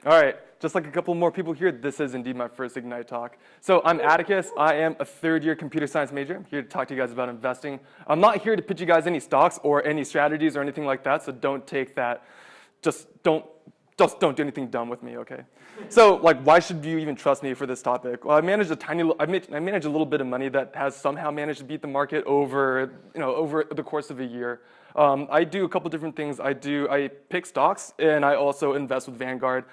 All right, just like a couple more people here, this is indeed my first Ignite talk. So I'm Atticus. I am a third-year computer science major. I'm here to talk to you guys about investing. I'm not here to pitch you guys any stocks or any strategies or anything like that, so don't take that. Just don't do anything dumb with me, okay? So, like, why should you even trust me for this topic? Well, I manage a little bit of money that has somehow managed to beat the market over the course of a year. I do a couple different things. I pick stocks, and I also invest with Vanguard,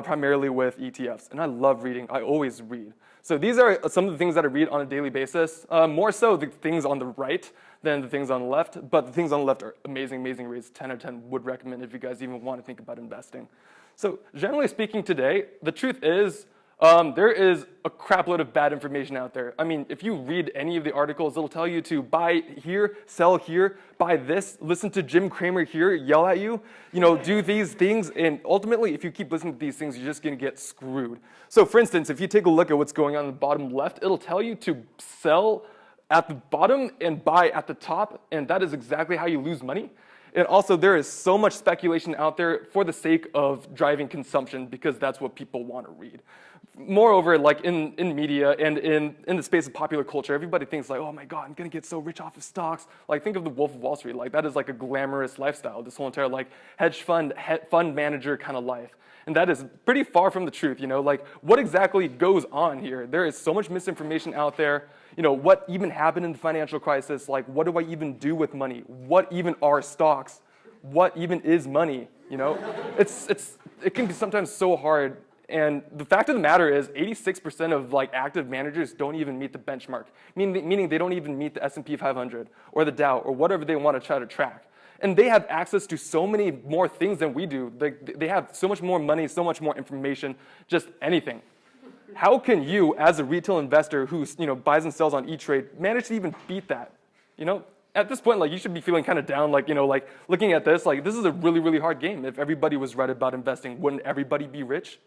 primarily with ETFs. And I love reading. I always read. So these are some of the things that I read on a daily basis. More so the things on the right than the things on the left. But the things on the left are amazing, amazing reads. 10 out of 10 would recommend if you guys even want to think about investing. So generally speaking today, the truth is there is a crap load of bad information out there. I mean, if you read any of the articles, it'll tell you to buy here, sell here, buy this, listen to Jim Cramer here, yell at you, do these things. And ultimately, if you keep listening to these things, you're just going to get screwed. So for instance, if you take a look at what's going on in the bottom left, it'll tell you to sell at the bottom and buy at the top. And that is exactly how you lose money. And also, there is so much speculation out there for the sake of driving consumption because that's what people want to read. Moreover, like in media and in the space of popular culture, everybody thinks like, oh my God, I'm going to get so rich off of stocks. Like, think of the Wolf of Wall Street. Like, that is like a glamorous lifestyle, this whole entire like hedge fund manager kind of life. And that is pretty far from the truth, Like, what exactly goes on here? There is so much misinformation out there. What even happened in the financial crisis? Like, what do I even do with money? What even are stocks? What even is money? It can be sometimes so hard. And the fact of the matter is 86% of like active managers don't even meet the benchmark, meaning they don't even meet the S&P 500 or the Dow or whatever they want to try to track. And they have access to so many more things than we do. They have so much more money, so much more information, just anything. How can you, as a retail investor who buys and sells on E-Trade, manage to even beat that? At this point, like, you should be feeling kind of down, like looking at this, like, this is a really, really hard game. If everybody was right about investing, wouldn't everybody be rich?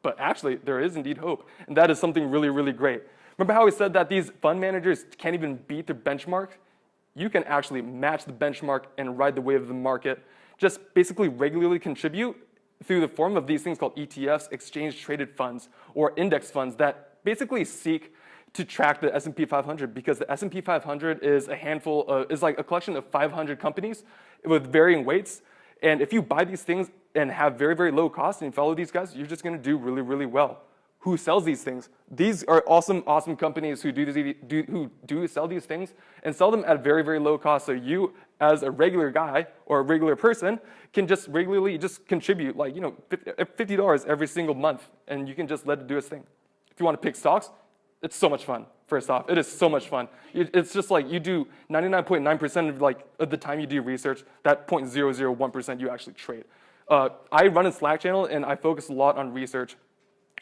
But actually, there is indeed hope, and that is something really, really great. Remember how we said that these fund managers can't even beat their benchmark? You can actually match the benchmark and ride the wave of the market. Just basically regularly contribute through the form of these things called ETFs, exchange-traded funds, or index funds that basically seek to track the S&P 500 because the S&P 500 is is like a collection of 500 companies with varying weights. And if you buy these things and have very, very low cost and you follow these guys, you're just going to do really, really well. Who sells these things? These are awesome, awesome companies who do sell these things and sell them at very, very low cost. So you, as a regular guy or a regular person, can just regularly just contribute like $50 every single month, and you can just let it do its thing. If you want to pick stocks, it's so much fun. First off, it is so much fun. It's just like you do 99.9% of the time you do research, that 0.001% you actually trade. I run a Slack channel and I focus a lot on research.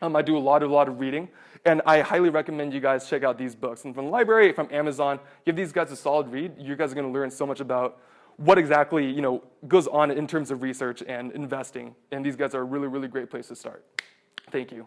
I do a lot of reading, and I highly recommend you guys check out these books. And from the library, from Amazon, give these guys a solid read. You guys are going to learn so much about what exactly goes on in terms of research and investing. And these guys are a really, really great place to start. Thank you.